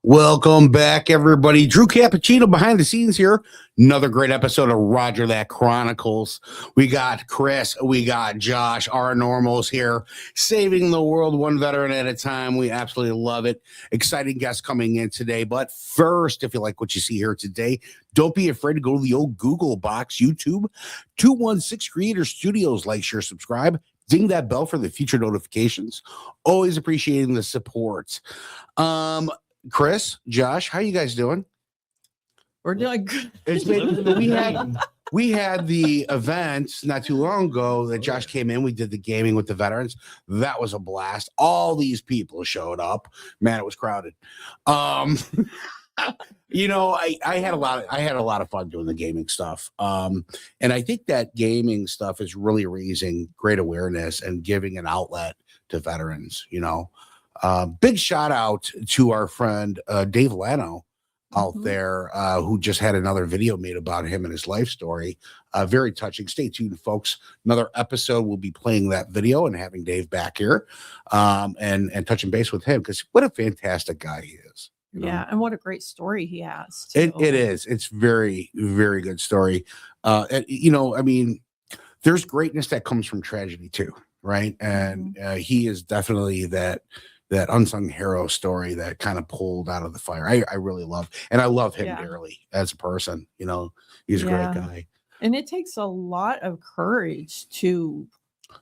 Welcome back, everybody. Drew Cappuccino behind the scenes here. Another great episode of Roger That Chronicles. We got Chris, we got Josh, our normals here, saving the world one veteran at a time. We absolutely love it. Exciting guests coming in today. But first, if you like what you see here today, don't be afraid to go to the old Google box, YouTube, 216 Creator Studios. Like, share, subscribe. Ding that bell for the future notifications. Always appreciating the support. Chris, Josh, how you guys doing? We're doing good. We had the event not too long ago that Josh came in. We did the gaming with the veterans. That was a blast. All these people showed up. Man, it was crowded. I had a lot of fun doing the gaming stuff. And I think that gaming stuff is really raising great awareness and giving an outlet to veterans, Big shout out to our friend Dave Lano out there who just had another video made about him and his life story. Very touching. Stay tuned, folks. Another episode, we'll be playing that video and having Dave back here and touching base with him, because what a fantastic guy he is. Yeah, and what a great story he has. It is. It's very, very good story. There's greatness that comes from tragedy too, right? And he is definitely that unsung hero story that kind of pulled out of the fire. I really love, and I love him dearly as a person. He's a great guy. And it takes a lot of courage to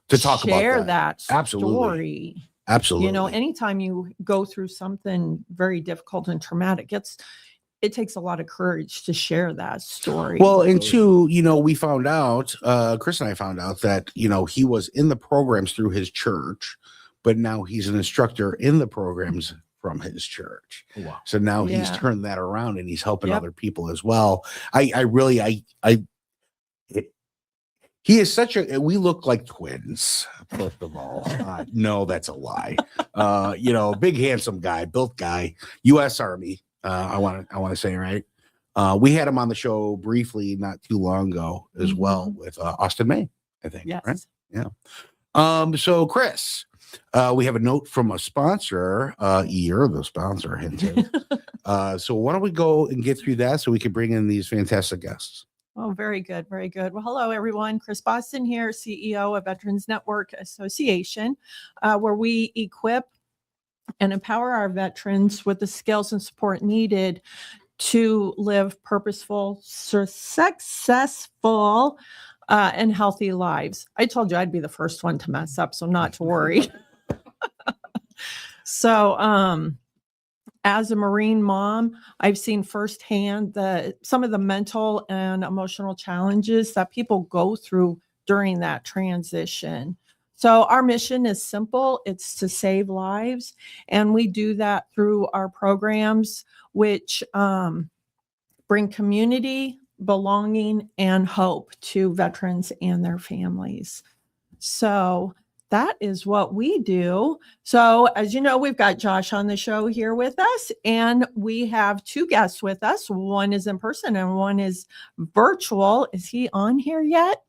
talk share about that story. Absolutely. Anytime you go through something very difficult and traumatic, it takes a lot of courage to share that story. Well, and two, we found out, Chris and I found out that, he was in the programs through his church, but now he's an instructor in the programs from his church. Wow. So now he's turned that around and he's helping other people as well. He is we look like twins, first of all. No, that's a lie. Big, handsome guy, built guy, U.S. Army. I want to say, right. We had him on the show briefly not too long ago as well with Austin May, I think. Yes. Right? Yeah. So Chris, we have a note from a sponsor. You're the sponsor, hinted. So why don't we go and get through that so we can bring in these fantastic guests? Oh, very good. Very good. Well, hello, everyone. Cris Boston here, CEO of Veterans Network Association, where we equip and empower our veterans with the skills and support needed to live purposeful, successful, and healthy lives. I told you I'd be the first one to mess up, so not to worry. So, as a Marine mom, I've seen firsthand some of the mental and emotional challenges that people go through during that transition. So our mission is simple. It's to save lives. And we do that through our programs, which bring community, belonging, and hope to veterans and their families. So that is what we do. So as you know, we've got Josh on the show here with us, and we have two guests with us. One is in person and one is virtual. Is he on here yet?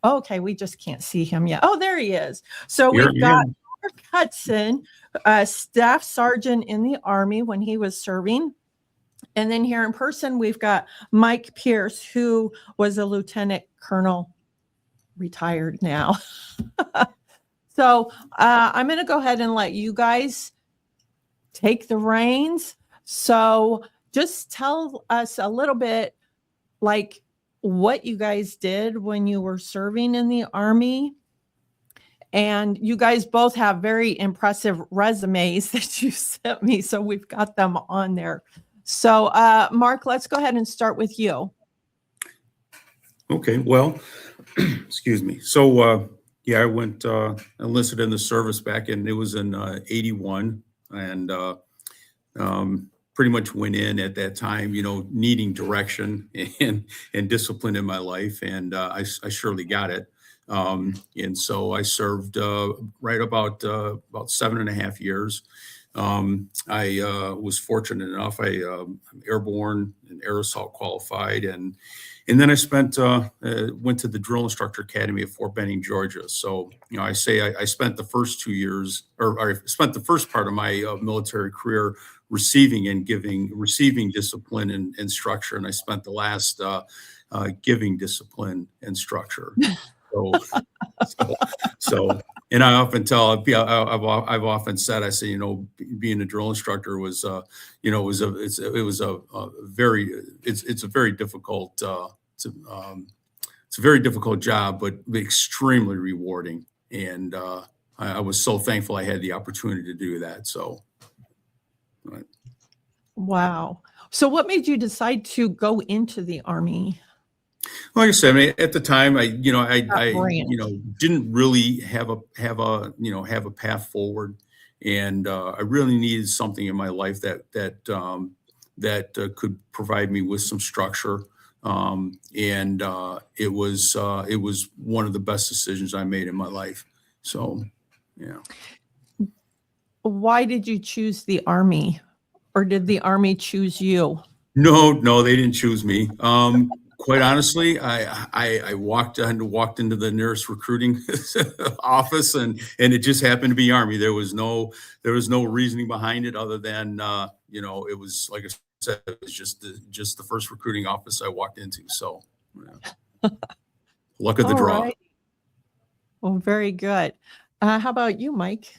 Okay, we just can't see him yet. Oh, there he is. So we've got Mark Hutson, Staff Sergeant in the Army when he was serving. And then here in person, we've got Mike Pierce, who was a Lieutenant Colonel, retired now. So I'm going to go ahead and let you guys take the reins. So just tell us a little bit like what you guys did when you were serving in the Army. And you guys both have very impressive resumes that you sent me. So we've got them on there. So Mark, let's go ahead and start with you. Okay, well, excuse me. So, I went enlisted in the service back in, it was in 81, and pretty much went in at that time, needing direction and discipline in my life. And I surely got it. And so I served right about 7.5 years. I was fortunate enough. I'm airborne and air assault qualified, and then I went to the Drill Instructor Academy at Fort Benning, Georgia. So, I spent the first 2 years, or I spent the first part of my military career receiving discipline and structure, and I spent the last giving discipline and structure. So, and I often tell, I've often said, I say, being a drill instructor was, it's a very difficult, it's a very difficult job, but extremely rewarding. And I was so thankful I had the opportunity to do that. So. Right. Wow. So what made you decide to go into the Army? Like I said, at the time, I didn't really have a path forward, and I really needed something in my life that could provide me with some structure, and it was one of the best decisions I made in my life. So, yeah. Why did you choose the Army, or did the Army choose you? No, they didn't choose me. Quite honestly, I walked into the nearest recruiting office, and it just happened to be Army. There was no reasoning behind it other than it was, like I said, it was just the first recruiting office I walked into. So, yeah. Luck of the draw. Right. Well, very good. How about you, Mike?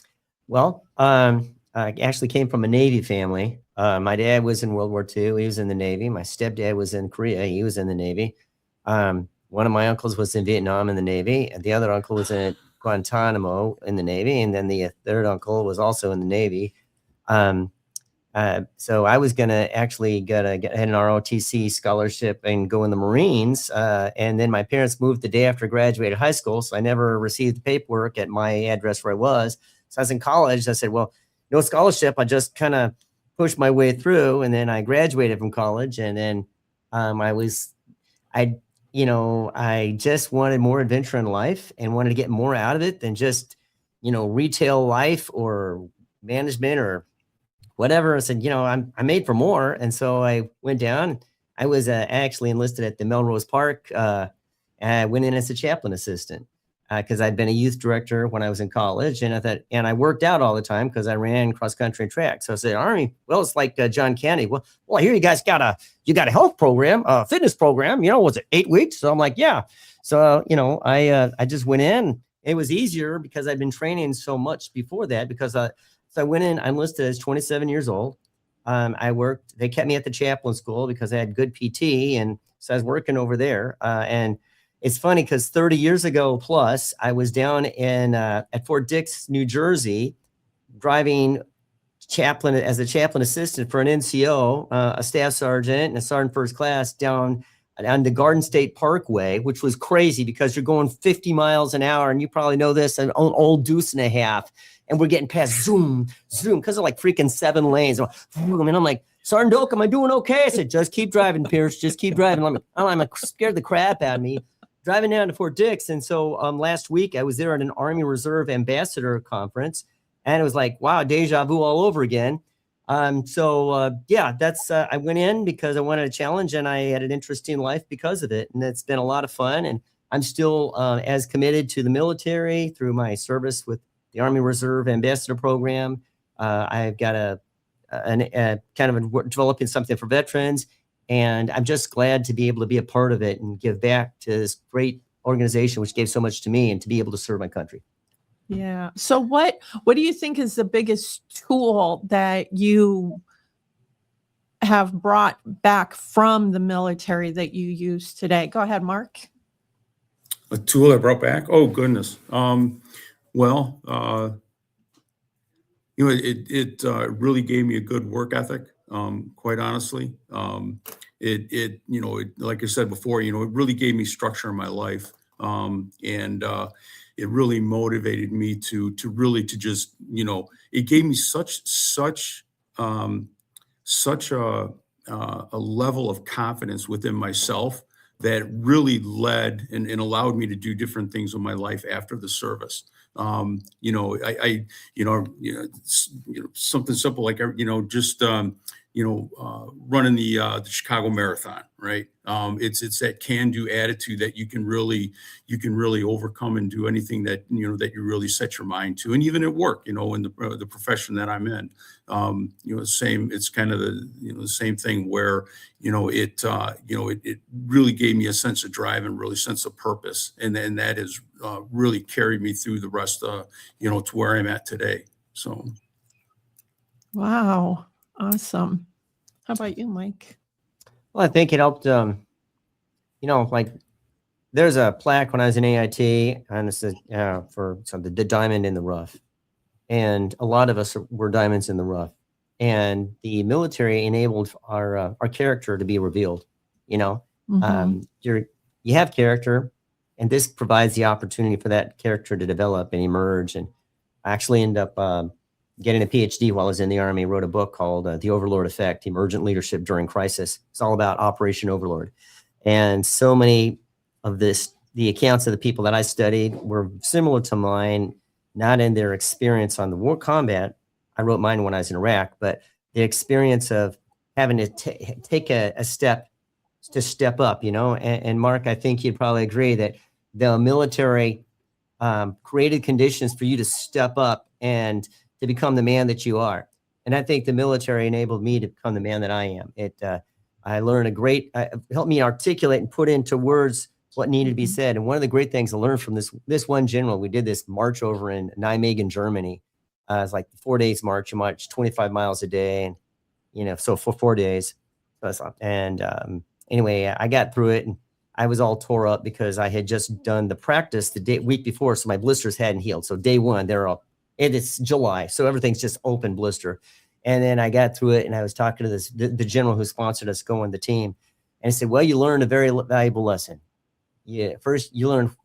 Well, I actually came from a Navy family. My dad was in World War II. He was in the Navy. My stepdad was in Korea. He was in the Navy. One of my uncles was in Vietnam in the Navy. And the other uncle was in Guantanamo in the Navy. And then the third uncle was also in the Navy. So I was going to actually get an ROTC scholarship and go in the Marines. And then my parents moved the day after I graduated high school. So I never received the paperwork at my address where I was. So I was in college. I said, well, no scholarship. I just kind of pushed my way through, and then I graduated from college, and then I just wanted more adventure in life and wanted to get more out of it than just, retail life or management or whatever. I said, I'm made for more. And so I went down. I was actually enlisted at the Melrose Park. I went in as a chaplain assistant because I'd been a youth director when I was in college, and I worked out all the time because I ran cross country and track. So I said, Army, well, it's like John Kennedy. Well, I hear you guys got a health program, a fitness program. Was it 8 weeks? So I'm like, yeah. So I just went in. It was easier because I'd been training so much before that. Because so I went in. I enlisted as 27 years old. I worked. They kept me at the chaplain school because I had good PT, and so I was working over there. And it's funny because 30 years ago plus, I was down in at Fort Dix, New Jersey, driving as a chaplain assistant for an NCO, a staff sergeant and a sergeant first class down on the Garden State Parkway, which was crazy because you're going 50 miles an hour, and you probably know this, an old deuce and a half, and we're getting past zoom, because of like freaking 7 lanes. And I'm like, Sergeant Doak, am I doing okay? I said, just keep driving, Pierce. Just keep driving. I'm scared the crap out of me. Driving down to Fort Dix. And so last week I was there at an Army Reserve Ambassador Conference, and it was like, wow, deja vu all over again. I went in because I wanted a challenge, and I had an interesting life because of it. And it's been a lot of fun. And I'm still as committed to the military through my service with the Army Reserve Ambassador Program. I've got developing something for veterans. And I'm just glad to be able to be a part of it and give back to this great organization, which gave so much to me, and to be able to serve my country. Yeah. So what do you think is the biggest tool that you have brought back from the military that you use today? Go ahead, Mark. A tool I brought back? Oh, goodness. It really gave me a good work ethic. Quite honestly, like I said before, it really gave me structure in my life. It really motivated me to just, it gave me such a level of confidence within myself that really led and allowed me to do different things in my life after the service. You know, something simple like, just, running the Chicago Marathon, right? It's that can-do attitude that you can really overcome and do anything that that you really set your mind to, and even at work, in the profession that I'm in, it's kind of the same thing where it really gave me a sense of drive and really sense of purpose, and that has really carried me through the rest to where I'm at today. So, Wow. Awesome. How about you, Mike? Well, I think it helped, like there's a plaque when I was in AIT, and this is for something, the diamond in the rough. And a lot of us were diamonds in the rough. And the military enabled our character to be revealed. Mhm. You have character, and this provides the opportunity for that character to develop and emerge. And I actually ended up getting a PhD while I was in the Army. Wrote a book called The Overlord Effect, Emergent Leadership During Crisis. It's all about Operation Overlord. And so many of the accounts of the people that I studied were similar to mine, not in their experience on the war combat. I wrote mine when I was in Iraq, but the experience of having to take a step up, and Mark, I think you'd probably agree that the military created conditions for you to step up and to become the man that you are. And I think the military enabled me to become the man that I am. I learned helped me articulate and put into words what needed to be said. And one of the great things I learned from this one general, we did this march over in Nijmegen, Germany. It's like 4 days march. You march 25 miles a day, and so for 4 days. And anyway, I got through it, and I was all tore up because I had just done the practice the week before, so my blisters hadn't healed. So day one, it's July, so everything's just open blister. And then I got through it, and I was talking to the general who sponsored us going the team, and he said, "Well, you learned a very valuable lesson. You learn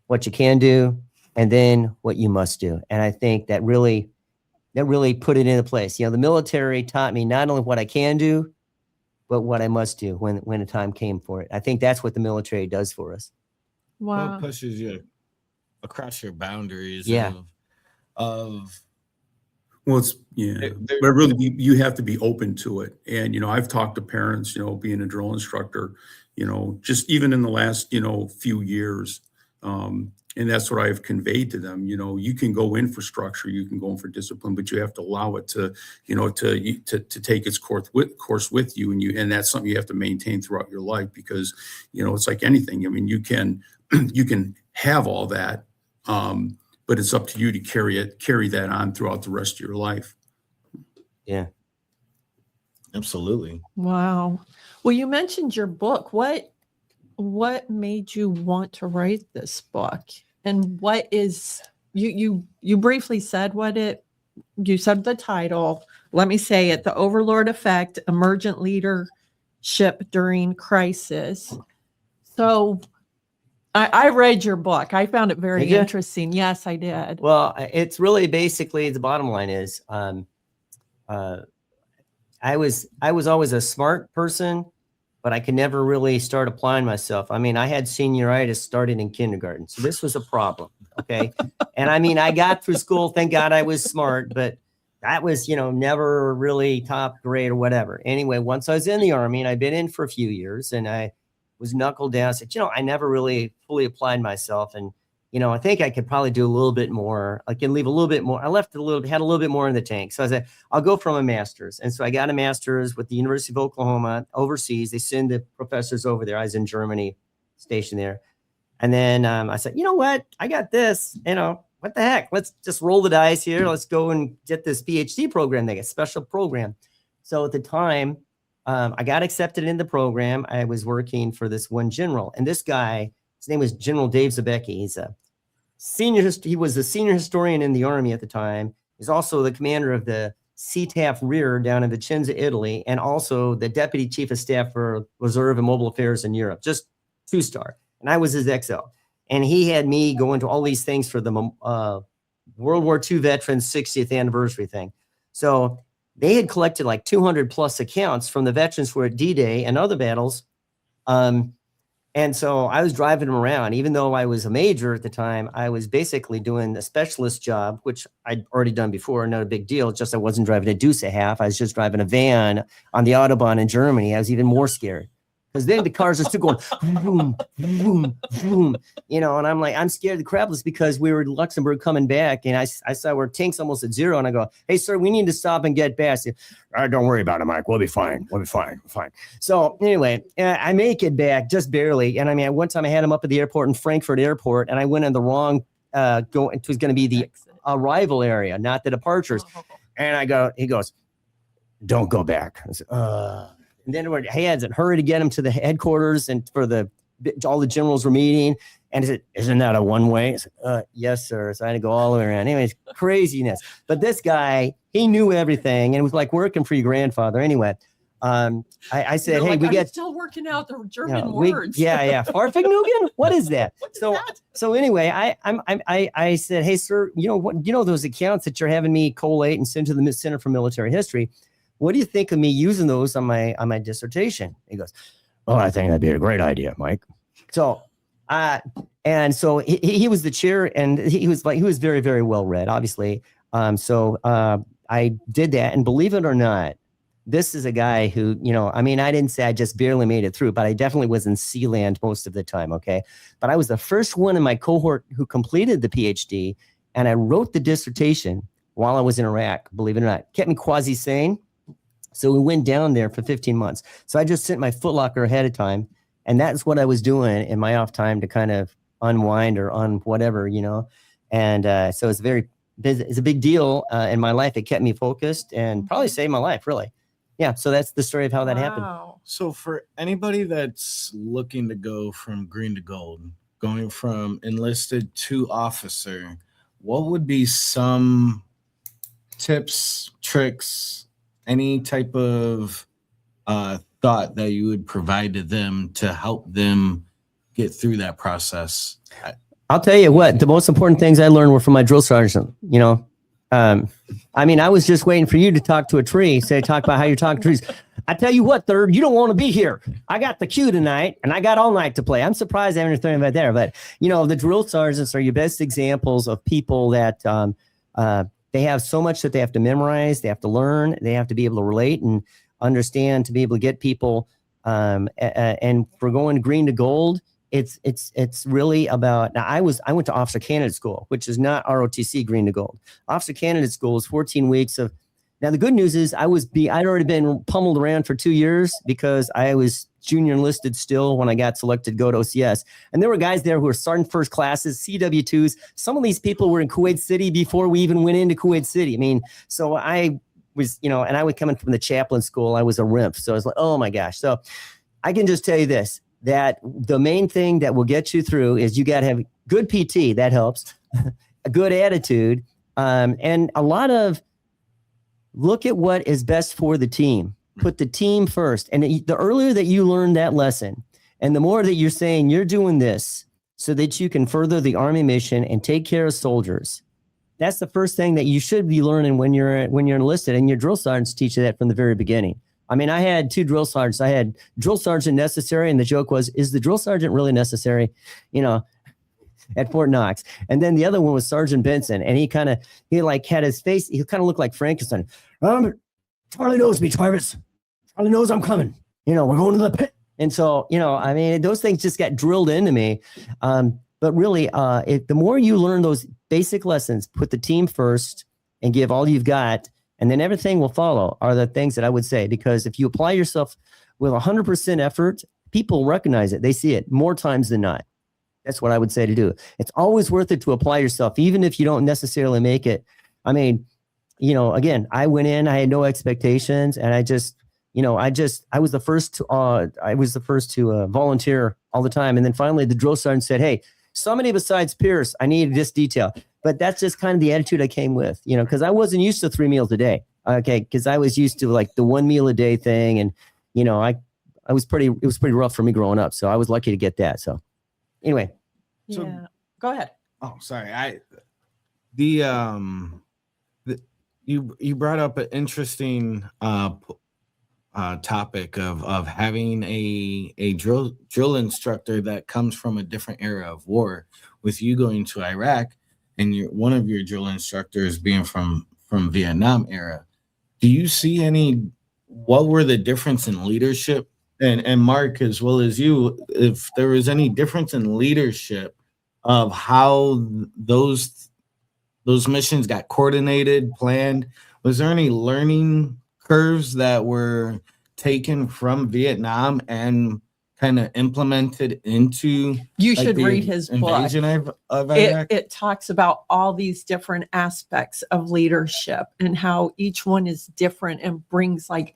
what you can do, and then what you must do." And I think that really put it into place. The military taught me not only what I can do, but what I must do when the time came for it. I think that's what the military does for us. Wow. Well, it pushes you across your boundaries. Yeah. Well, but really, you have to be open to it. And, I've talked to parents, being a drill instructor, just even in the last, few years. And that's what I've conveyed to them. You can go in for structure, you can go in for discipline, but you have to allow it to take its course with you. And that's something you have to maintain throughout your life, because, it's like anything. I mean, you can have all that, but it's up to you to carry that on throughout the rest of your life. Yeah, absolutely. Wow. Well, you mentioned your book. What made you want to write this book? And what is you briefly said you said the title. Let me say it: The Overlord Effect, Emergent Leadership During Crisis. So I read your book. I found it very interesting. Yes, I did. Well, it's really basically the bottom line is I was always a smart person, but I could never really start applying myself. I mean, I had senioritis starting in kindergarten, so this was a problem. Okay. And I mean, I got through school, thank God I was smart, but that was, never really top grade or whatever. Anyway, once I was in the Army, and I'd been in for a few years, and I was knuckled down, I said, I never really fully applied myself. And, I think I could probably do a little bit more. I can leave a little bit more. I had a little bit more in the tank. So I said, I'll go from a master's. And so I got a master's with the University of Oklahoma overseas. They send the professors over there. I was in Germany, stationed there. And then I said, you know what? I got this, what the heck? Let's just roll the dice here. Let's go and get this PhD program. They get a special program. So at the time, I got accepted in the program. I was working for this one general. And this guy, his name was General Dave Zabecki. He was the senior historian in the Army at the time. He's also the commander of the CTAF Rear down in Vicenza, Italy, and also the deputy chief of staff for Reserve and Mobile Affairs in Europe, just 2-star. And I was his XO. And he had me go into all these things for the World War II veterans 60th anniversary thing. So they had collected like 200 plus accounts from the veterans who were at D-Day and other battles. And so I was driving him around. Even though I was a major at the time, I was basically doing a specialist job, which I'd already done before, not a big deal. Just I wasn't driving a deuce a half. I was just driving a van on the Autobahn in Germany. I was even more scared because then the cars are still going vroom, vroom, vroom, you know, and I'm like, I'm scared of the crapless because we were in Luxembourg coming back and I saw where tank's almost at zero. And I go, hey, sir, we need to stop and get back. Said, don't worry about it, Mike. We'll be fine. We'll be fine. We're fine. So anyway, I make it back just barely. And I mean, one time I had him up at the airport in Frankfurt Airport and I went in the wrong, it was going to be the arrival area, not the departures. And he goes, don't go back. I said, and then we had to hurry to get him to the headquarters and for all the generals were meeting. And he said, isn't that a one-way? I said, yes, sir. So I had to go all the way around. Anyways, craziness. But this guy, he knew everything. And it was like working for your grandfather. Anyway, I said, hey, we get still working out the German words. Yeah. Farfignugan? What is that? So anyway, I said, hey, sir, you know those accounts that you're having me collate and send to the Center for Military History? What do you think of me using those on my dissertation? He goes, oh, I think that'd be a great idea, Mike. So, and so he was the chair, and he was very, very well read, obviously. So I did that, and believe it or not, this is a guy who, I mean, I didn't say I just barely made it through, but I definitely was in Sealand most of the time. Okay, but I was the first one in my cohort who completed the PhD, and I wrote the dissertation while I was in Iraq. Believe it or not, kept me quasi-sane. So we went down there for 15 months. So I just sent my footlocker ahead of time. And that's what I was doing in my off time to kind of unwind or on whatever, And so it's a big deal in my life. It kept me focused and probably saved my life, really. Yeah. So that's the story of how that happened. So for anybody that's looking to go from green to gold, going from enlisted to officer, what would be some tips, tricks, any type of thought that you would provide to them to help them get through that process? I'll tell you what, the most important things I learned were from my drill sergeant. I mean, I was just waiting for you to talk to a tree, talk about how you're talking to trees. I tell you what, Third, you don't want to be here. I got the cue tonight and I got all night to play. I'm surprised I haven't thrown about there, but the drill sergeants are your best examples of people that they have so much that they have to memorize, they have to learn, they have to be able to relate and understand to be able to get people. And for going green to gold, it's really about. Now, I went to Officer Candidate School, which is not ROTC green to gold. Officer Candidate School is 14 weeks of. Now, the good news is I'd already been pummeled around for 2 years because I was junior enlisted still when I got selected to go to OCS. And there were guys there who were starting first classes, CW2s. Some of these people were in Kuwait City before we even went into Kuwait City. I mean, so I was, and I was coming from the chaplain school. I was a RIMP. So I was like, oh my gosh. So I can just tell you this, that the main thing that will get you through is you got to have good PT. That helps. A good attitude. And a lot of, look at what is best for the team. Put the team first. And the earlier that you learn that lesson, and the more that you're saying you're doing this so that you can further the Army mission and take care of soldiers, that's the first thing that you should be learning when you're enlisted. And your drill sergeants teach you that from the very beginning. I mean, I had 2 drill sergeants. I had drill sergeant necessary, and the joke was, is the drill sergeant really necessary? At Fort Knox. And then the other one was Sergeant Benson. And he had his face, he kind of looked like Frankenstein. Charlie knows me, Travis. Charlie knows I'm coming. We're going to the pit. And so, I mean, those things just got drilled into me. But really, the more you learn those basic lessons, put the team first and give all you've got, and then everything will follow, are the things that I would say. Because if you apply yourself with 100% effort, people recognize it. They see it more times than not. That's what I would say to do. It's always worth it to apply yourself, even if you don't necessarily make it. I mean, again, I went in, I had no expectations, and I was the first to volunteer all the time. And then finally the drill sergeant said, hey, somebody besides Pierce, I need this detail. But that's just kind of the attitude I came with, because I wasn't used to 3 meals a day. Okay. Because I was used to like the 1 meal a day thing. And, it was pretty rough for me growing up. So I was lucky to get that. So anyway. Yeah. Go ahead. Oh, sorry. You brought up an interesting topic of having a drill instructor that comes from a different era of war. With you going to Iraq and one of your drill instructors being from Vietnam era, do you see what were the difference in leadership? And Mark, as well as you, if there was any difference in leadership of how those missions got coordinated, planned, was there any learning curves that were taken from Vietnam and kind of implemented into You should read his book. invasion of Iraq? It talks about all these different aspects of leadership and how each one is different and brings like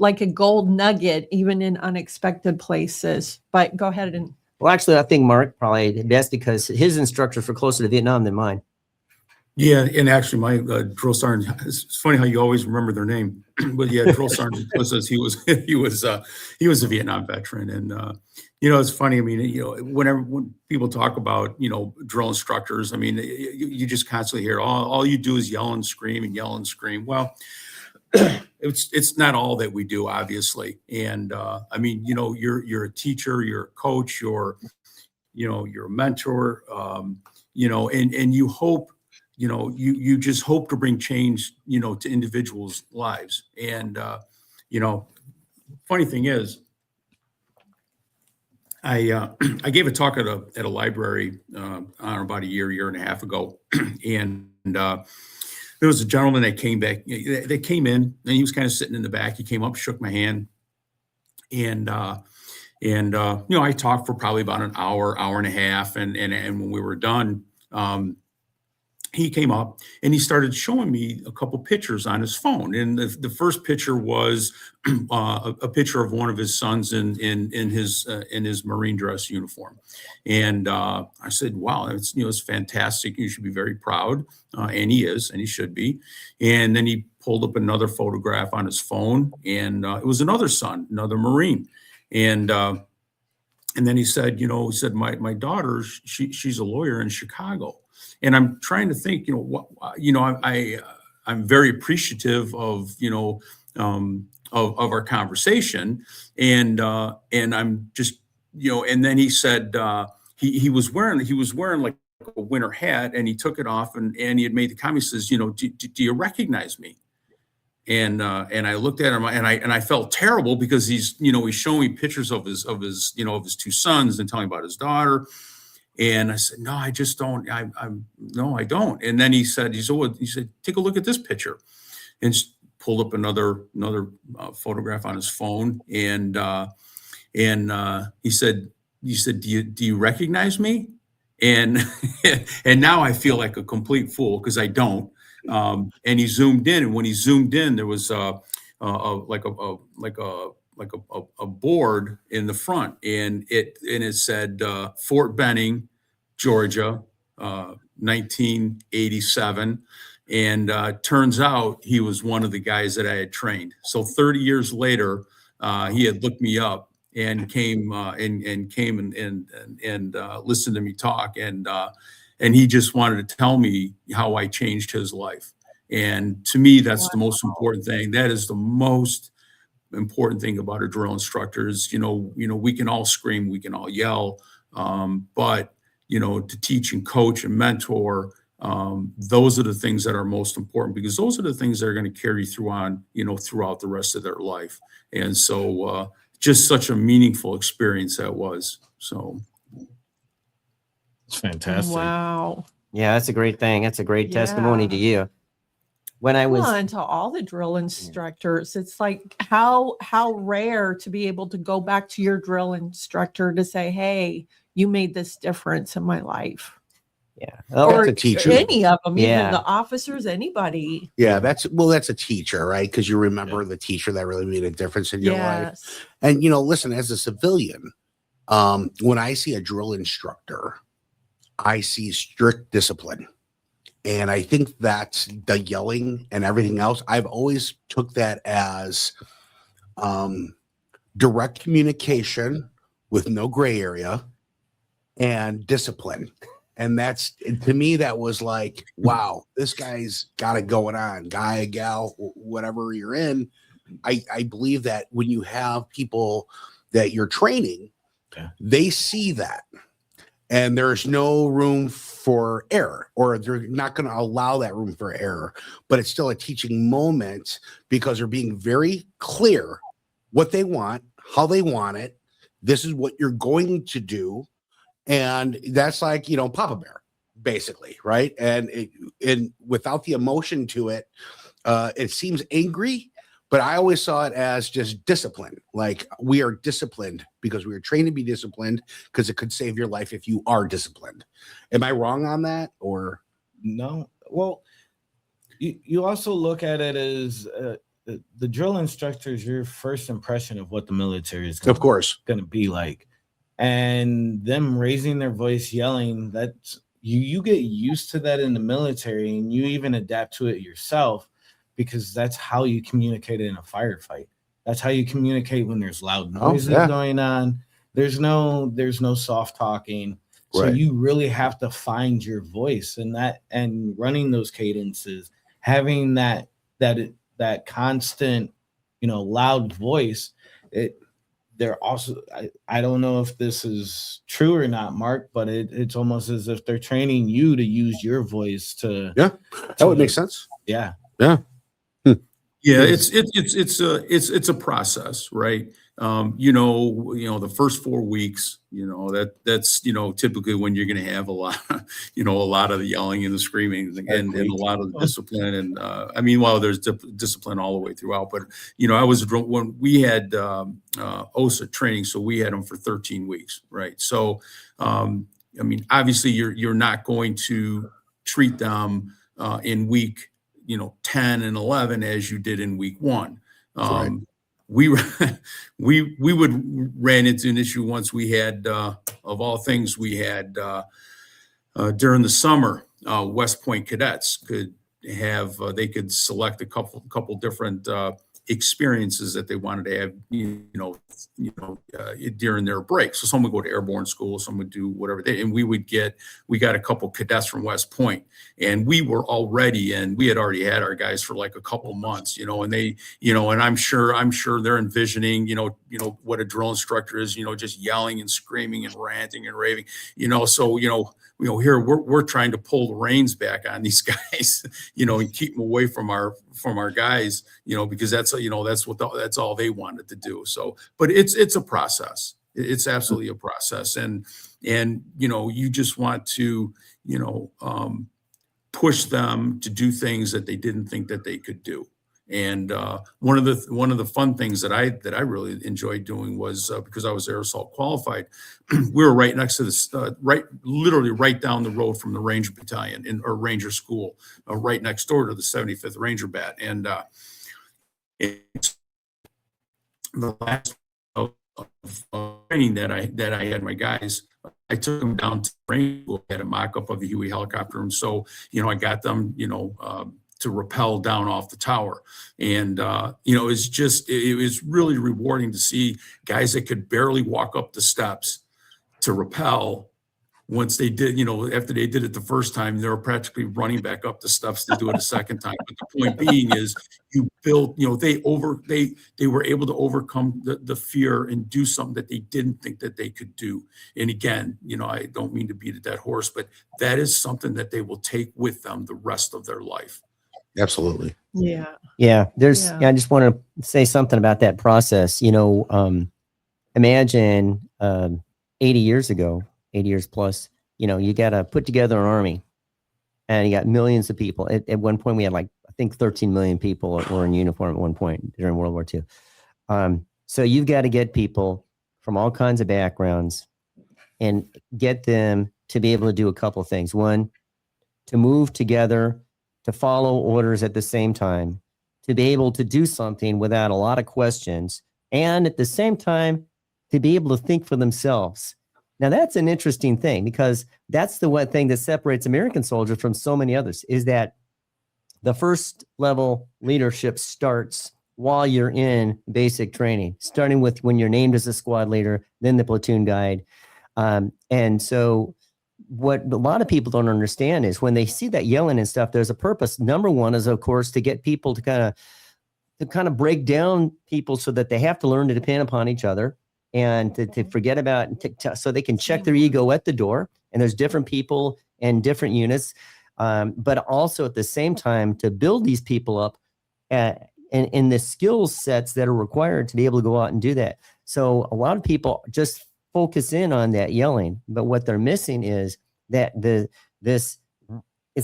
a gold nugget, even in unexpected places. But go ahead and. Well, actually, I think Mark probably best because his instructors were closer to Vietnam than mine. Yeah, and actually, my drill sergeant. It's funny how you always remember their name, but yeah, drill sergeant says he was a Vietnam veteran, and it's funny. I mean, when people talk about drill instructors, I mean, you just constantly hear all you do is yell and scream and yell and scream. Well, it's not all that we do, obviously, and I mean, you're a teacher, you're a coach, you're a mentor, and you hope. You just hope to bring change, to individuals' lives. And, funny thing is, I gave a talk at a library about a year and a half ago. And there was a gentleman that came back. They came in and he was kind of sitting in the back. He came up, shook my hand. And I talked for probably about an hour and a half. And when we were done, he came up and he started showing me a couple pictures on his phone. And the first picture was a picture of one of his sons in his Marine dress uniform. And I said, wow, it's fantastic. You should be very proud. And he is, and he should be. And then he pulled up another photograph on his phone, and it was another son, another Marine. And then he said, my daughter, she's a lawyer in Chicago. And I'm trying to think, I'm very appreciative of, of our conversation. And I'm just, and then he said, he was wearing like a winter hat, and he took it off and he had made the comment, he says, do you recognize me? And I looked at him and I felt terrible because he's showing me pictures of his two sons and telling about his daughter. And I said, no, I just don't. No, I don't. And then he said, take a look at this picture, and pulled up another photograph on his phone. And he said, do you recognize me? And and now I feel like a complete fool because I don't. And he zoomed in, and when he zoomed in, there was a board in the front, and it said Fort Benning, Georgia, 1987. And turns out he was one of the guys that I had trained. So 30 years later, he had looked me up and came and listened to me talk, and he just wanted to tell me how I changed his life. And to me, that's the most important thing. That is the most important thing about a drill instructor is, we can all scream, we can all yell, but to teach and coach and mentor, those are the things that are most important, because those are the things that are going to carry through on, throughout the rest of their life. And so just such a meaningful experience that was. So it's fantastic. Wow. Yeah, that's a great thing. That's a great testimony to you. When I was and to all the drill instructors, it's like how rare to be able to go back to your drill instructor to say, hey, you made this difference in my life. Yeah. Or a teacher. Any of them, Yeah. even the officers, anybody. Yeah, that's a teacher, right? Because you remember the teacher that really made a difference in your life. Yes. And listen, as a civilian, when I see a drill instructor, I see strict discipline. And I think that's the yelling and everything else. I've always took that as direct communication with no gray area and discipline. And that's, to me, that was like, wow, this guy's got it going on. Guy, gal, whatever you're in, I believe that when you have people that you're training, Yeah. they see that. And there's no room for error, or they're not going to allow that room for error. But it's still a teaching moment because they're being very clear what they want, how they want it. This is what you're going to do. And that's like, Papa Bear, basically, right? And without the emotion to it, it seems angry. But I always saw it as just discipline. Like, we are disciplined because we are trained to be disciplined, because it could save your life if you are disciplined. Am I wrong on that? Or No. Well, you also look at it as the drill instructor is your first impression of what the military is of course. going to be like. And them raising their voice, yelling, that's you get used to that in the military, and you even adapt to it yourself, because that's how you communicate in a firefight. That's how you communicate when there's loud noises going on. There's no soft talking. So Right. you really have to find your voice, and running those cadences, having that constant, loud voice. They're also, I don't know if this is true or not, Mark, but it's almost as if they're training you to use your voice to. Yeah, that would make sense. Yeah. Yeah. Yeah, it's a process, right? The first 4 weeks, that's typically when you're going to have a lot of the yelling and the screaming and a lot of the discipline. And while there's discipline all the way throughout, but when we had OSA training, so we had them for 13 weeks, right? So, obviously you're not going to treat them in week 10 and 11 as you did in week 1. Right. We ran into an issue once. We had of all things, we had during the summer, West Point cadets could have they could select a couple different experiences that they wanted to have during their break. So some would go to Airborne School, some would do whatever and we got a couple cadets from West Point, and we had already had our guys for like a couple months, and they, and I'm sure they're envisioning, what a drill instructor is, just yelling and screaming and ranting and raving, so, here we're trying to pull the reins back on these guys, and keep them away from our guys, because that's all they wanted to do. So, but it's a process. It's absolutely a process. And you just want to, push them to do things that they didn't think that they could do. And one of the fun things that I really enjoyed doing was because I was air assault qualified, we were right next to this, literally right down the road from the Ranger Battalion or Ranger School, right next door to the 75th Ranger Bat. And the last of training that I had my guys, I took them down to the Ranger School, had a mock-up of the Huey helicopter, and so I got them to rappel down off the tower. And, it was really rewarding to see guys that could barely walk up the steps to rappel. Once they did, after they did it the first time, they were practically running back up the steps to do it a second time. But the point being is you built, they were able to overcome the fear and do something that they didn't think that they could do. And again, I don't mean to beat a dead horse, but that is something that they will take with them the rest of their life. Absolutely. Yeah. Yeah. I just want to say something about that process. Imagine 80 years ago, 80 years plus, you got to put together an army, and you got millions of people. At one point, we had I think 13 million people were in uniform at one point during World War II. So you've got to get people from all kinds of backgrounds and get them to be able to do a couple of things. One, to move together, to follow orders at the same time, to be able to do something without a lot of questions, and at the same time, to be able to think for themselves. Now, that's an interesting thing, because that's the one thing that separates American soldiers from so many others, is that the first level leadership starts while you're in basic training, starting with when you're named as a squad leader, then the platoon guide. And so what a lot of people don't understand is when they see that yelling and stuff, there's a purpose. Number one is, of course, to get people to kind of to kind of break down people so that they have to learn to depend upon each other and to forget about, so they can check their ego at the door. And there's different people and different units, but also at the same time to build these people up in the skill sets that are required to be able to go out and do that. So a lot of people just focus in on that yelling, but what they're missing is that this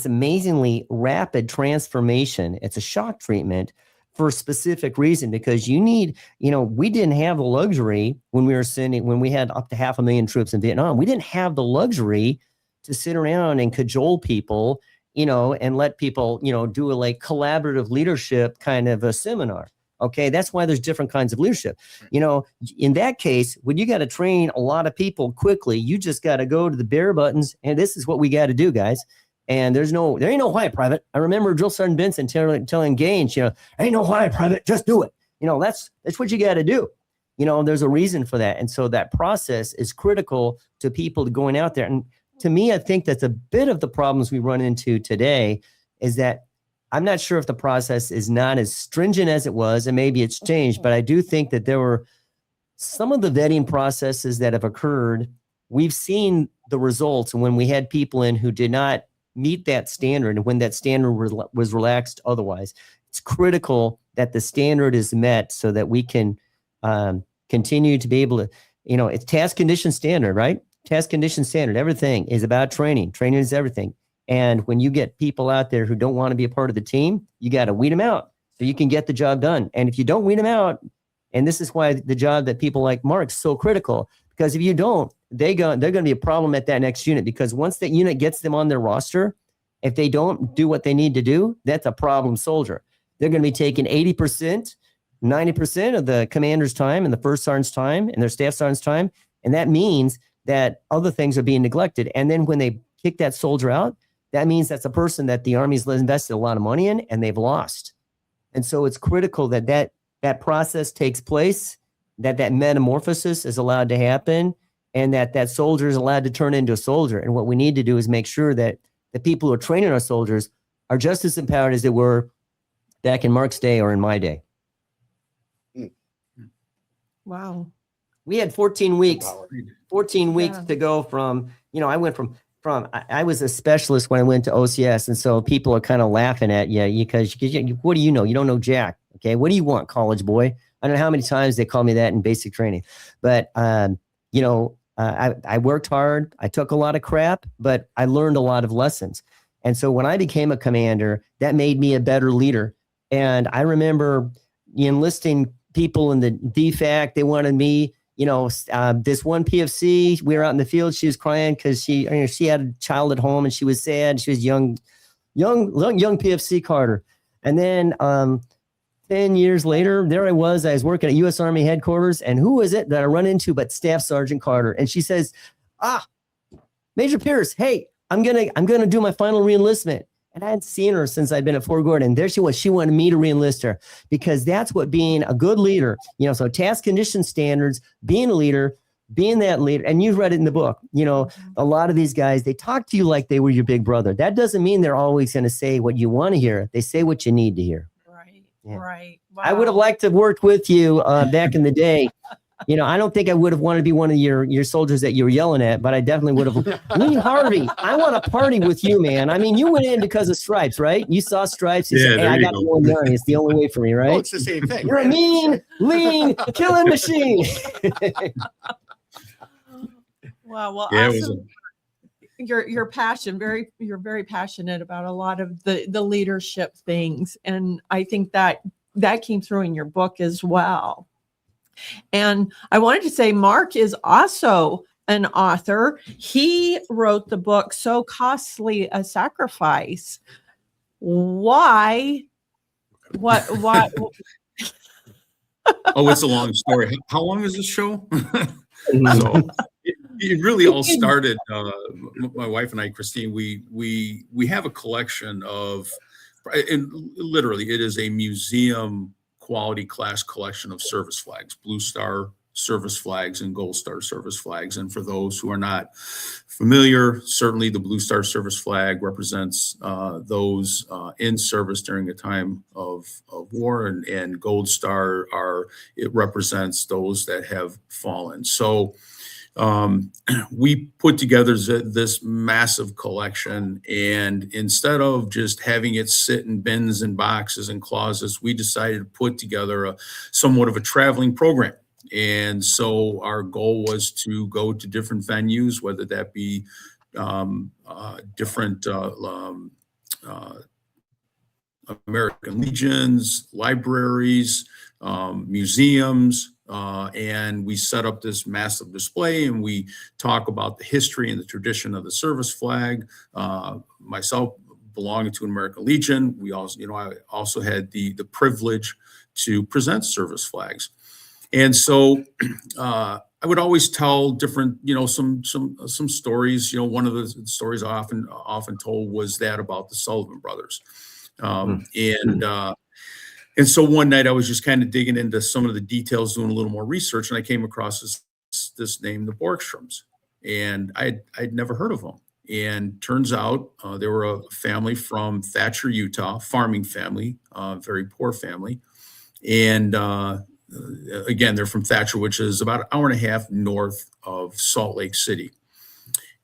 amazingly rapid transformation. It's a shock treatment for a specific reason, because you need, we didn't have the luxury when we had up to 500,000 troops in Vietnam. We didn't have the luxury to sit around and cajole people, and let people, do a collaborative leadership kind of a seminar. Okay. That's why there's different kinds of leadership. In that case, when you got to train a lot of people quickly, you just got to go to the bare buttons. And this is what we got to do, guys. And there ain't no why, Private. I remember Drill Sergeant Benson telling Gaines, ain't no why, Private, just do it. That's what you got to do. There's a reason for that. And so that process is critical to people going out there. And to me, I think that's a bit of the problems we run into today, is that I'm not sure if the process is not as stringent as it was, and maybe it's changed, but I do think that there were some of the vetting processes that have occurred. We've seen the results when we had people in who did not meet that standard, and when that standard was relaxed otherwise. It's critical that the standard is met so that we can continue to be able to, it's task condition standard, right? Task condition standard. Everything is about training. Training is everything. And when you get people out there who don't want to be a part of the team, you got to weed them out so you can get the job done. And if you don't weed them out, and this is why the job that people like Mark's so critical, because if you don't, they're going to be a problem at that next unit, because once that unit gets them on their roster, if they don't do what they need to do, that's a problem soldier. They're going to be taking 80%, 90% of the commander's time and the first sergeant's time and their staff sergeant's time. And that means that other things are being neglected. And then when they kick that soldier out, that means that's a person that the Army's invested a lot of money in and they've lost. And so it's critical that process takes place, that metamorphosis is allowed to happen, and that soldier is allowed to turn into a soldier. And what we need to do is make sure that the people who are training our soldiers are just as empowered as they were back in Mark's day or in my day. Wow. We had 14 weeks to go from, I went from I was a specialist when I went to OCS. And so people are kind of laughing at you because what do you know? You don't know jack. Okay. What do you want, college boy? I don't know how many times they call me that in basic training, but, I worked hard. I took a lot of crap, but I learned a lot of lessons. And so when I became a commander, that made me a better leader. And I remember enlisting people in the DFAC. They wanted me, this one PFC, we were out in the field. She was crying because she had a child at home and she was sad. She was young PFC Carter. And then 10 years later, there I was working at U.S. Army headquarters. And who is it that I run into but Staff Sergeant Carter? And she says, Major Pierce, hey, I'm gonna do my final reenlistment. And I hadn't seen her since I'd been at Fort Gordon. There she was. She wanted me to reenlist her because that's what being a good leader, so task condition standards, being a leader, being that leader. And you've read it in the book, a lot of these guys, they talk to you like they were your big brother. That doesn't mean they're always going to say what you want to hear. They say what you need to hear. Right. Yeah. Right. Wow. I would have liked to have worked with you back in the day. I don't think I would have wanted to be one of your soldiers that you were yelling at, but I definitely would have. Lee Harvey, I want to party with you, man. I mean, you went in because of stripes, right? You saw stripes. You said, hey, I got to go in the Army. It's the only way for me, right? Oh, it's the same thing. You're a mean, lean, killing machine. Wow. Well, Yeah, awesome. You're very passionate about a lot of the leadership things. And I think that came through in your book as well. And I wanted to say Mark is also an author. He wrote the book, So Costly a Sacrifice. Why? What? Oh, it's a long story. How long is this show? So it really all started. My wife and I, Christine, we have a collection of, and literally, it is a museum quality class collection of service flags, Blue Star service flags and Gold Star service flags. And for those who are not familiar, certainly the Blue Star service flag represents those in service during a time of war, and Gold Star it represents those that have fallen. So we put together this massive collection, and instead of just having it sit in bins and boxes and closets, we decided to put together somewhat of a traveling program. And so our goal was to go to different venues, whether that be different American Legions, libraries, museums, and we set up this massive display, and we talk about the history and the tradition of the service flag. Myself belonging to an American Legion, we also, I also had the privilege to present service flags. And so I would always tell different, some stories. One of the stories I often told was that about the Sullivan brothers. And so one night I was just kind of digging into some of the details, doing a little more research, and I came across this name, the Borgstroms, and I'd never heard of them. And turns out they were a family from Thatcher, Utah, farming family, very poor family. And again, they're from Thatcher, which is about an hour and a half north of Salt Lake City.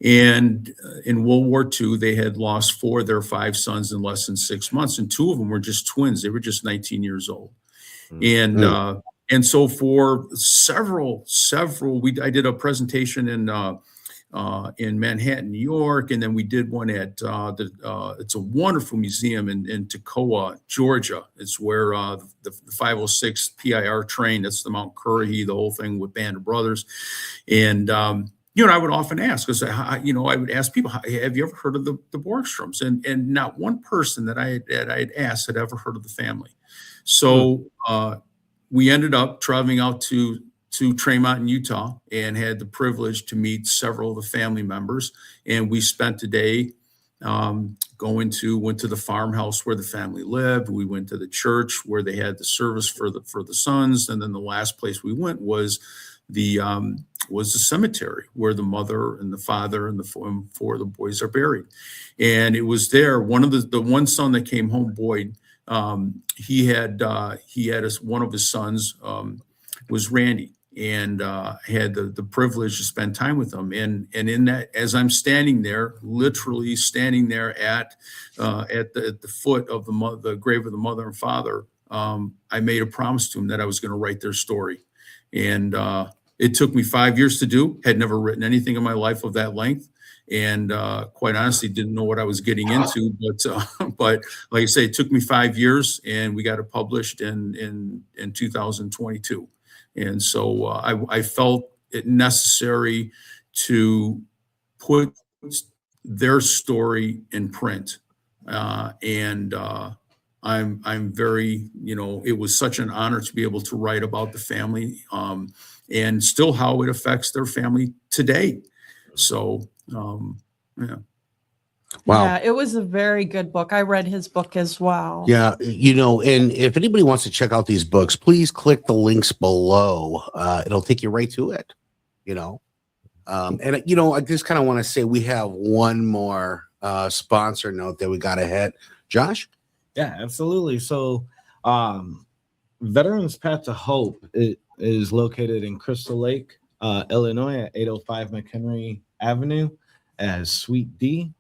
And in World War II, they had lost 4 of their 5 sons in less than 6 months, and 2 of them were just twins. They were just 19 years old. And so for several, I did a presentation in Manhattan, New York, and then we did one at it's a wonderful museum in Toccoa, Georgia. It's where the 506 PIR train, that's the Mount Currahee, the whole thing with Band of Brothers. And I would often ask, because I would ask people, have you ever heard of the Borgstroms? And not one person that I had asked had ever heard of the family. So we ended up traveling out to Tremont in Utah and had the privilege to meet several of the family members. And we spent a day went to the farmhouse where the family lived. We went to the church where they had the service for the sons. And then the last place we went was the cemetery where the mother and the father and the 4 of the boys are buried. And it was there, one of the one son that came home, Boyd, he had one of his sons was Randy, and had the privilege to spend time with him. And in that, as I'm standing there, literally standing there at the foot of the grave of the mother and father, I made a promise to him that I was going to write their story. And it took me 5 years to do. Had never written anything in my life of that length, and quite honestly didn't know what I was getting into. But like I say, it took me 5 years, and we got it published in 2022. And so I felt it necessary to put their story in print, and I'm very, it was such an honor to be able to write about the family, and still how it affects their family today. So, yeah. Wow. Yeah, it was a very good book. I read his book as well. Yeah, and if anybody wants to check out these books, please click the links below. It'll take you right to it, and I just kind of want to say we have one more sponsor note that we got to hit. Josh? Yeah, absolutely. So, Veterans Path to Hope is located in Crystal Lake, Illinois, at 805 McHenry Avenue as Suite D.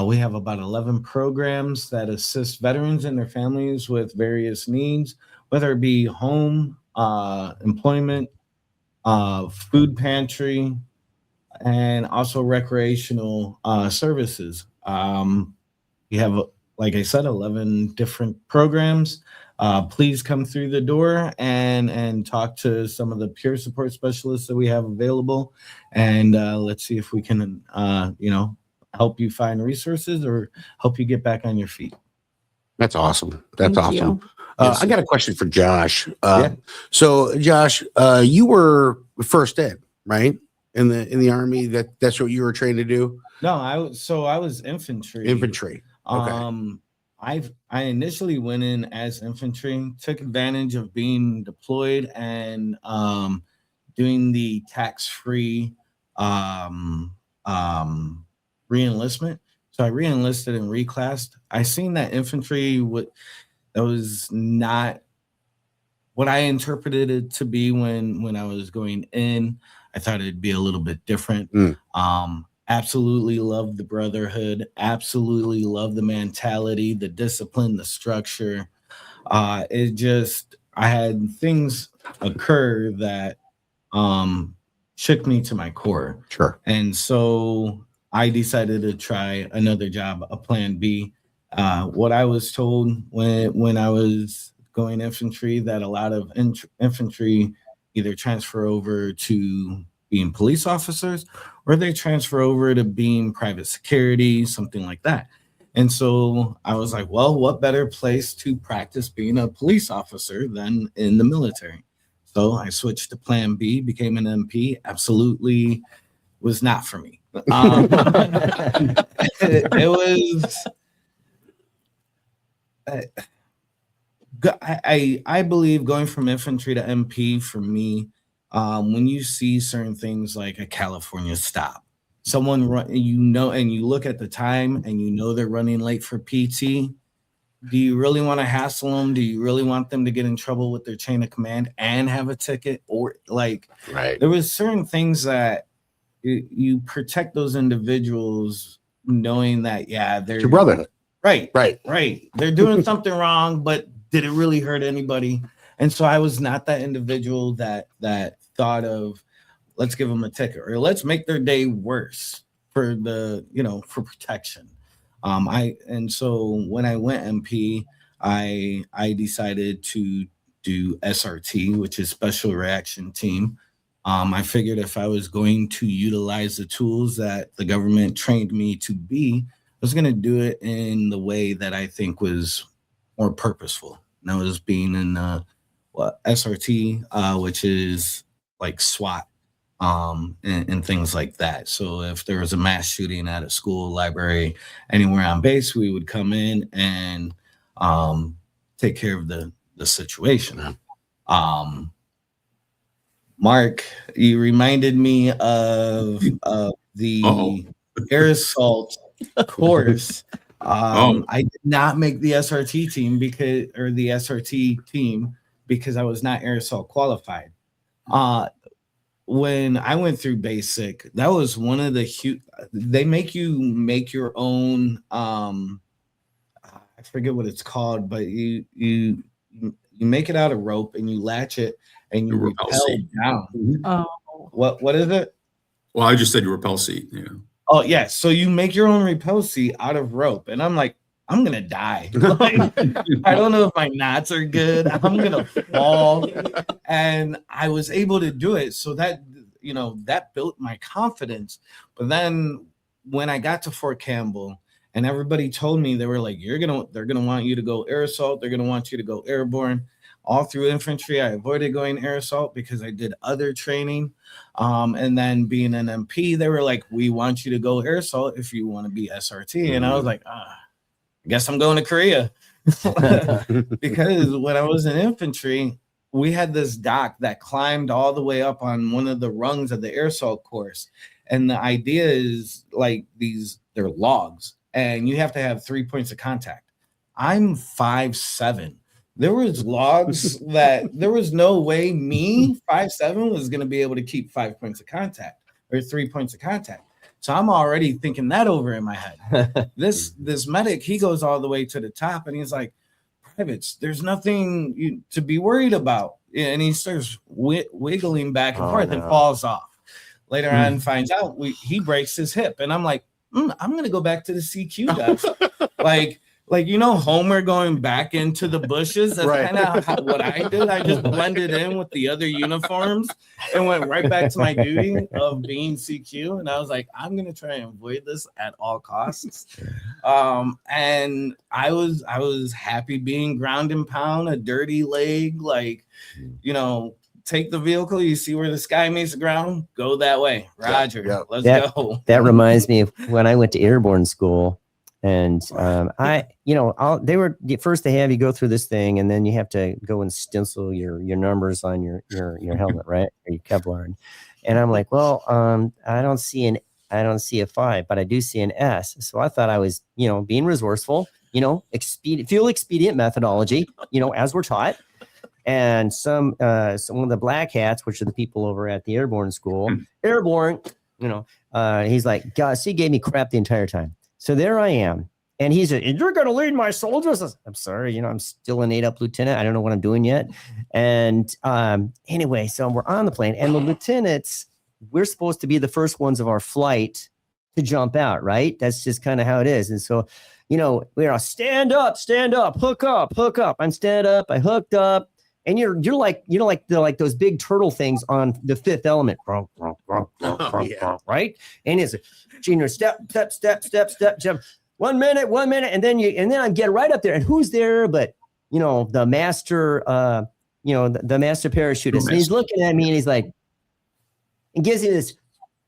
We have about 11 programs that assist veterans and their families with various needs, whether it be home, employment, food pantry, and also recreational services. We have, like I said, 11 different programs. Please come through the door and talk to some of the peer support specialists that we have available, and let's see if we can, help you find resources or help you get back on your feet. That's awesome. That's Thank awesome. you. I got a question for Josh. Yeah. So, Josh, you were first ed, right? In the Army. That's what you were trained to do. No, I was infantry. Infantry. Okay. I initially went in as infantry, took advantage of being deployed, and doing the tax-free re-enlistment. So I re-enlisted and reclassed. I seen that infantry, that was not what I interpreted it to be when I was going in. I thought it'd be a little bit different. Absolutely love the brotherhood. Absolutely love the mentality, the discipline, the structure. I had things occur that shook me to my core. Sure. And so I decided to try another job, a plan B. What I was told when I was going infantry, that a lot of infantry either transfer over to being police officers or they transfer over to being private security, something like that. And so I was like, well, what better place to practice being a police officer than in the military? So I switched to plan B, became an MP. Absolutely was not for me. It was... I believe going from infantry to MP for me, when you see certain things like a California stop, someone run, and you look at the time and you know they're running late for PT. Do you really want to hassle them? Do you really want them to get in trouble with their chain of command and have a ticket? Or right. There was certain things that you protect those individuals knowing that, they're your brotherhood. Right. They're doing something wrong, but did it really hurt anybody? And so I was not that individual that thought of, let's give them a ticket or let's make their day worse for for protection. And so when I went MP, I decided to do SRT, which is Special Reaction Team. I figured if I was going to utilize the tools that the government trained me to be, I was going to do it in the way that I think was more purposeful. And that was being in SRT, which is like SWAT and things like that. So if there was a mass shooting at a school, library, anywhere on base, we would come in and take care of the situation. Mark, you reminded me of the air assault course. I did not make the SRT team because I was not air assault qualified. When I went through basic, that was one of the they make you make your own I forget what it's called, but you make it out of rope and you latch it and you rappel down. Oh. What is it? Well, I just said rappel seat. Yeah. Oh, yeah. So you make your own rappel seat out of rope. And I'm like, I'm going to die. Like, I don't know if my knots are good. I'm going to fall. And I was able to do it. So that, that built my confidence. But then when I got to Fort Campbell and everybody told me, they were like, they're going to want you to go air assault. They're going to want you to go airborne. All through infantry, I avoided going air assault because I did other training. And then being an MP, they were like, we want you to go air assault if you want to be SRT. And I was like, I guess I'm going to Korea. Because when I was in infantry, we had this doc that climbed all the way up on one of the rungs of the air assault course. And the idea is like they're logs and you have to have 3 points of contact. I'm 5'7". There was logs that there was no way me 5'7" was going to be able to keep 5 points of contact or 3 points of contact. So I'm already thinking that over in my head. This medic, he goes all the way to the top and he's like, privates, there's nothing to be worried about. And he starts wiggling back and forth and falls off. Later on, finds out he breaks his hip. And I'm like, I'm going to go back to the CQ desk. Like, Homer going back into the bushes. That's kind of what I did. I just blended in with the other uniforms and went right back to my duty of being CQ. And I was like, I'm going to try and avoid this at all costs. And I was happy being ground and pound, a dirty leg, take the vehicle. You see where the sky meets the ground? Go that way. Roger. Let's go. That reminds me of when I went to Airborne School. And they were first they have you go through this thing, and then you have to go and stencil your numbers on your helmet, right? Or your Kevlar. And I'm like, well, I don't see a 5, but I do see an S. So I thought I was, being resourceful, fuel expedient methodology, as we're taught. And some of the black hats, which are the people over at the Airborne School, Airborne, he's like, gosh, he gave me crap the entire time. So there I am. And he said, you're going to lead my soldiers. I'm sorry, I'm still an 8-up lieutenant. I don't know what I'm doing yet. And anyway, so we're on the plane, and the lieutenants, we're supposed to be the first ones of our flight to jump out, right? That's just kind of how it is. And so, we're stand up, hook up. I'm stand up, I hooked up. And you're like those big turtle things on The Fifth Element, right? And it's step, jump. 1 minute, and then I get right up there, and who's there? But the master, the master parachutist. And he's looking at me, and he's like, and gives me this.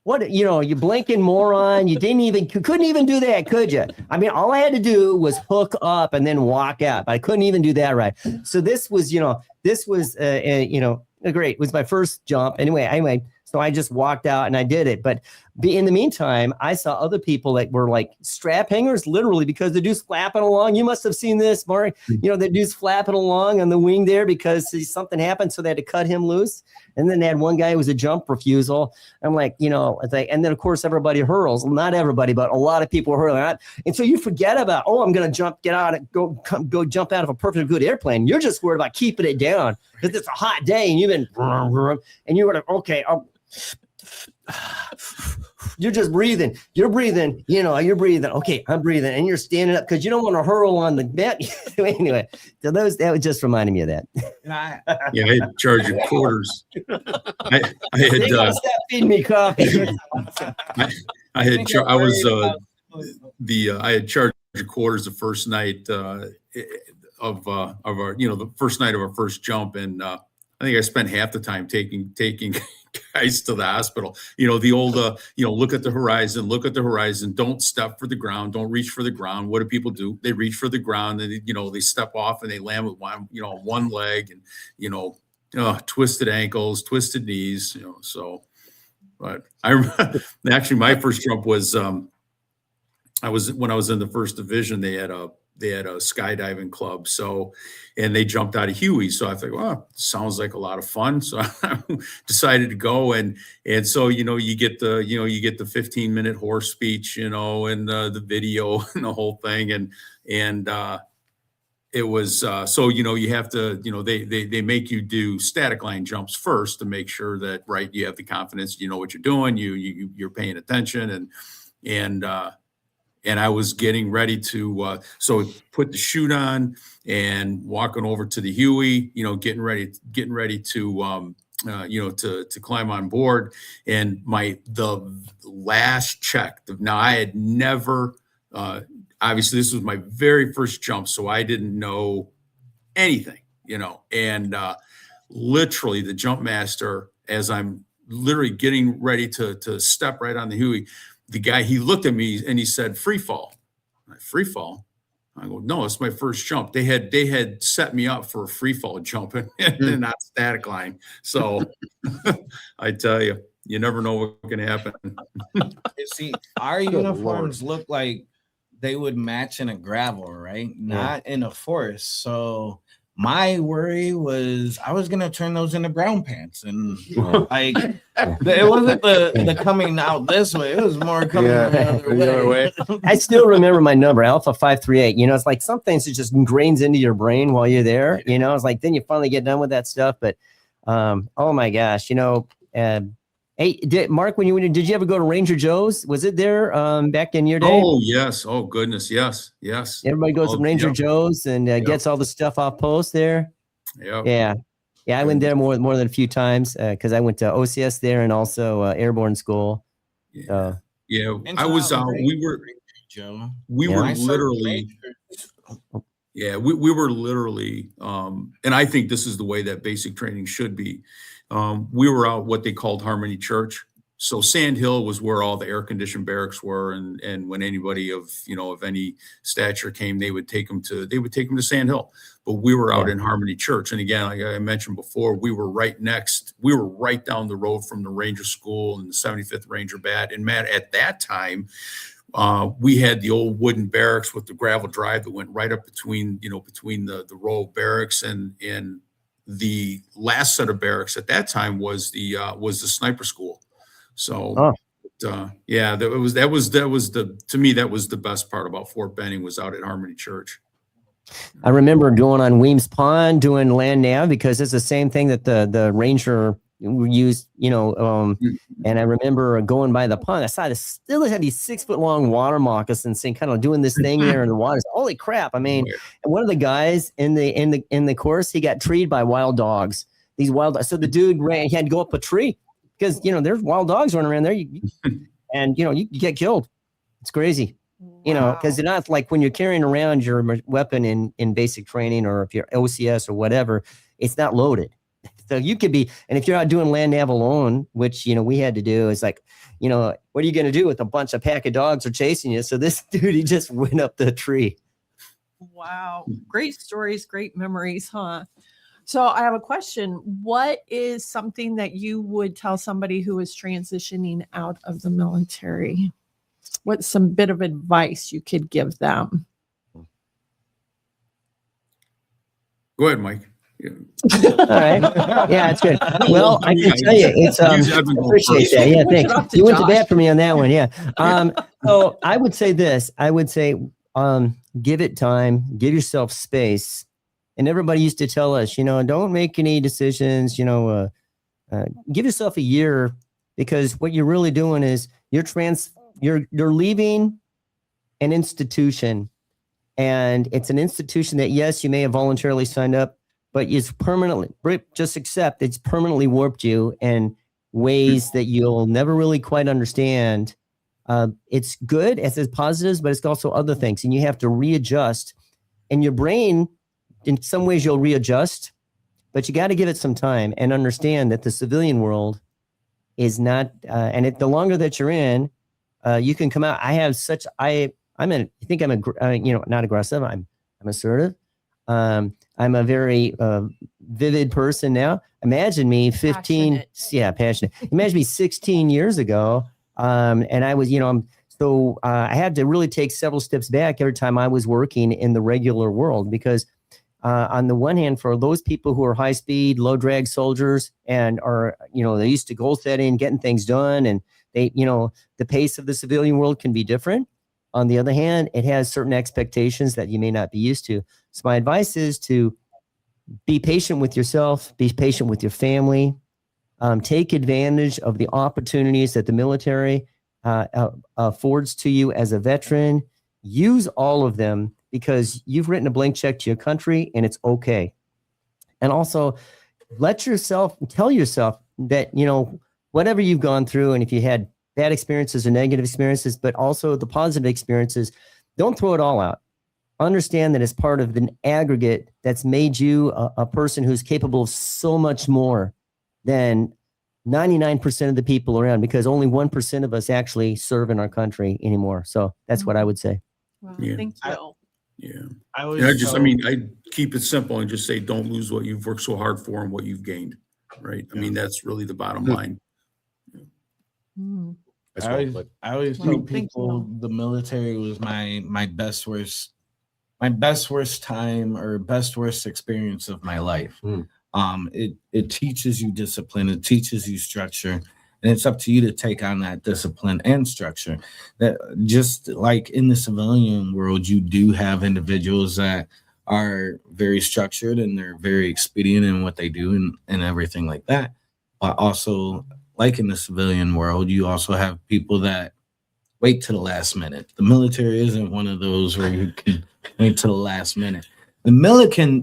What, you blinking moron. You couldn't even do that, could you? I mean, all I had to do was hook up and then walk out. But I couldn't even do that right. So this was great. It was my first jump. Anyway, so I just walked out and I did it. But in the meantime, I saw other people that were like strap hangers, literally, because the dude's flapping along. You must have seen this, Mark. The dude's flapping along on the wing there because something happened, so they had to cut him loose. And then they had one guy who was a jump refusal. I'm like, and then of course everybody hurls. Not everybody, but a lot of people are hurling out. And so you forget about, I'm going to get out and go jump out of a perfectly good airplane. You're just worried about keeping it down because it's a hot day and you've been, and you're like, okay, you're just breathing. You're breathing. You're breathing. Okay, I'm breathing, and you're standing up because you don't want to hurl on the mat. Anyway, so that was just reminding me of that. I had charged quarters. I had stop feeding me coffee. I had charged quarters the first night of our the first night of our first jump, and I think I spent half the time taking guys to the hospital. The old look at the horizon, don't step for the ground, don't reach for the ground. What do people do? They reach for the ground, and they step off and they land with one leg, and twisted ankles, twisted knees, so. But I remember, actually my first jump was when I was in the 1st Division. They had a skydiving club, and they jumped out of Huey. So I thought, well, sounds like a lot of fun. So I decided to go, and so you get the 15-minute horse speech, and the video and the whole thing, and it was so you have to they make you do static line jumps first to make sure that you have the confidence, what you're doing, you're paying attention, and I was getting ready to so put the chute on and walking over to the Huey, getting ready to to climb on board. And the last check. Now I had never obviously this was my very first jump, so I didn't know anything, and literally the jump master, as I'm literally getting ready to step right on the Huey, the guy, he looked at me and he said, free fall. Free fall? I go, no, it's my first jump. They had set me up for a free fall jump and not static line. So I tell you, you never know what's going to happen. See, our uniforms look like they would match in a gravel, right? Not in a forest. So my worry was I was gonna turn those into brown pants, and it wasn't the coming out this way; it was more coming the other way. I still remember my number, Alpha 538. It's like some things that just ingrains into your brain while you're there. It's like then you finally get done with that stuff. But oh my gosh, hey, Mark, did you ever go to Ranger Joe's? Was it there back in your day? Oh, yes. Oh, goodness. Yes. Everybody goes to Ranger Joe's and gets all the stuff off post there. Yeah. I went there more than a few times because I went to OCS there and also Airborne School. I was. We were literally. We were literally, and I think this is the way that basic training should be. We were out what they called Harmony Church, So Sand Hill was where all the air conditioned barracks were. And when anybody of any stature came, they would take them to Sand Hill. But we were out in Harmony Church. And again, like I mentioned before, we were right down the road from the Ranger School and the 75th Ranger Bat. And Matt, at that time, we had the old wooden barracks with the gravel drive that went right up between the row of barracks, and the last set of barracks at that time was the sniper school. So to me, that was the best part about Fort Benning, was out at Harmony Church. I remember going on Weems Pond doing land nav, because it's the same thing that the Ranger used, and I remember going by the pond. I saw this, still had these 6-foot long water moccasins and kind of doing this thing there in the water. Holy crap. I mean, and one of the guys in the course, he got treed by wild dogs. These wild dogs. So the dude he had to go up a tree, because there's wild dogs running around there, and you get killed. It's crazy. Because they're not like when you're carrying around your weapon in basic training, or if you're OCS or whatever, it's not loaded. So you could be, and if you're out doing land nav alone, which, we had to do, it's like, what are you going to do with a bunch of pack of dogs are chasing you? So this dude, he just went up the tree. Wow. Great stories, great memories, huh? So I have a question. What is something that you would tell somebody who is transitioning out of the military? What's some bit of advice you could give them? Go ahead, Mike. Yeah. All right. Yeah, it's good. Well, I can tell you, it's I appreciate that. Yeah, thanks. You went to bat for me on that one. Yeah. So I would say this. I would say, give it time, give yourself space. And everybody used to tell us, don't make any decisions. Give yourself a year, because what you're really doing is you're leaving an institution, and it's an institution that, yes, you may have voluntarily signed up, but it's permanently, just accept it's permanently warped you in ways that you'll never really quite understand. It's good, it has positives, but it's also other things, and you have to readjust. And your brain, in some ways, you'll readjust, but you got to give it some time and understand that the civilian world is not. And the longer that you're in, you can come out. Not aggressive. I'm assertive. I'm a very vivid person now. Imagine me 15, passionate. Imagine me 16 years ago. And I was, I had to really take several steps back every time I was working in the regular world, because on the one hand, for those people who are high speed, low drag soldiers and are, they're used to goal setting, getting things done, and they, the pace of the civilian world can be different. On the other hand, it has certain expectations that you may not be used to. So my advice is to be patient with yourself, be patient with your family, take advantage of the opportunities that the military affords to you as a veteran. Use all of them, because you've written a blank check to your country, and it's okay. And also tell yourself that, whatever you've gone through, and if you had bad experiences or negative experiences, but also the positive experiences, don't throw it all out. Understand that it's part of an aggregate that's made you a person who's capable of so much more than 99% of the people around, because only 1% of us actually serve in our country anymore. So that's what I would say. Wow, Yeah. thank you. I keep it simple and just say, don't lose what you've worked so hard for and what you've gained. Right. I mean, that's really the bottom line. Mm. I always tell people the military was my best worst time, or best worst experience of my life. It teaches you discipline, it teaches you structure, and it's up to you to take on that discipline and structure. That, just like in the civilian world, you do have individuals that are very structured and they're very expedient in what they do and everything like that. But also, like in the civilian world, you also have people that wait to the last minute. The military isn't one of those where you can wait to the last minute. The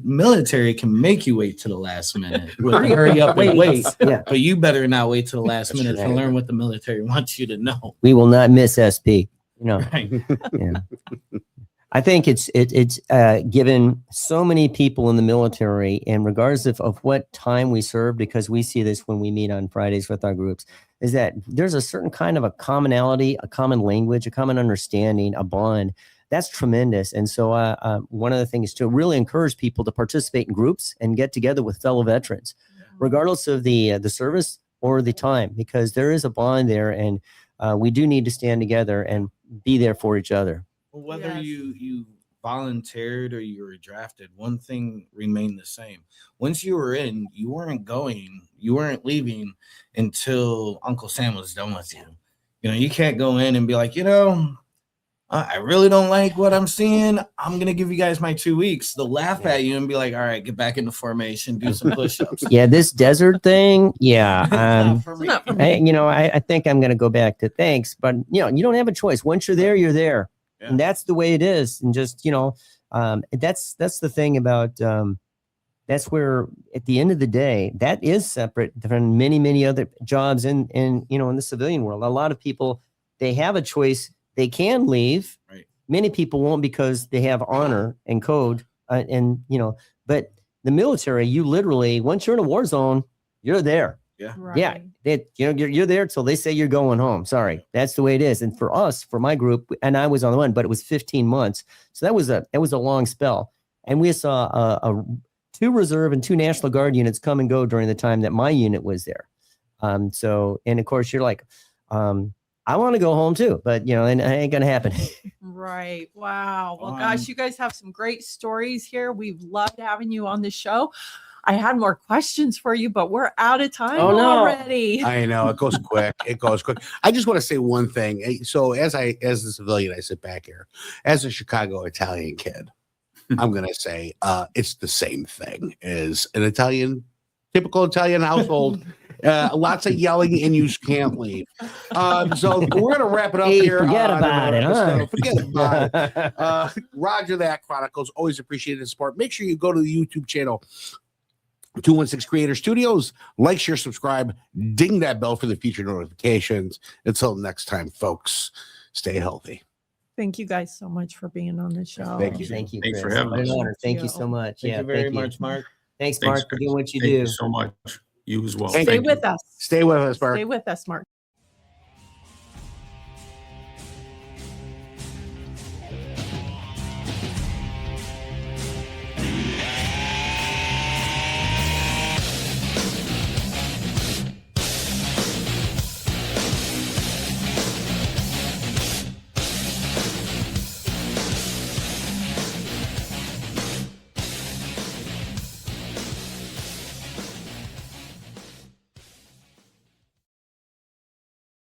military can make you wait to the last minute. Hurry up and wait. Yeah. But you better not wait to the last minute to learn what the military wants you to know. We will not miss SP. Right. Yeah. I think it's given so many people in the military, and regardless of what time we serve, because we see this when we meet on Fridays with our groups, is that there's a certain kind of a commonality, a common language, a common understanding, a bond. That's tremendous. And so one of the things is to really encourage people to participate in groups and get together with fellow veterans, regardless of the service or the time, because there is a bond there, and we do need to stand together and be there for each other. Whether Yes. you volunteered or you were drafted, one thing remained the same. Once you were in, you weren't leaving until Uncle Sam was done with you. You know, you can't go in and be like, I really don't like what I'm seeing. I'm going to give you guys my 2 weeks. They'll laugh at you and be like, all right, get back into formation, do some push-ups. Yeah, this desert thing. Yeah. Not for me. Not for me. I think I'm going to go back to thanks, but you don't have a choice. Once you're there, you're there. Yeah. And that's the way it is. And just, that's the thing about, that's where at the end of the day, that is separate from many, many other jobs in the civilian world. A lot of people, they have a choice. They can leave. Right. Many people won't because they have honor and code, but the military, you literally, once you're in a war zone, you're there. Yeah. Right. Yeah. You're there till they say you're going home. Sorry. That's the way it is. And for us, for my group, and I was on the one, but it was 15 months. So that was a long spell. And we saw 2 reserve and 2 National Guard units come and go during the time that my unit was there. And of course you're like, I want to go home too, but and it ain't gonna happen. Right. Wow. Well, gosh, you guys have some great stories here. We've loved having you on the show. I had more questions for you, but we're out of time already. I know it goes quick. I just want to say one thing. So as a civilian, I sit back here as a Chicago Italian kid. I'm going to say it's the same thing as an typical Italian household. Lots of yelling and you can't leave. So we're going to wrap it up here. Forget about it, huh? Forget about it. Roger That Chronicles. Always appreciate the support. Make sure you go to the YouTube channel, 216 Creator Studios. Like, share, subscribe. Ding that bell for the future notifications. Until next time, folks, stay healthy. Thank you guys so much for being on the show. Thank you. Thank you. Thanks for Chris. having What an us. honor. Thank you you. so much. Thank you very much, Mark. Thanks, Thanks, Mark, for Chris. doing what you Thank do. you so much. You as well. Stay Thank you. with us. Stay with us, Mark. Stay with us, Mark.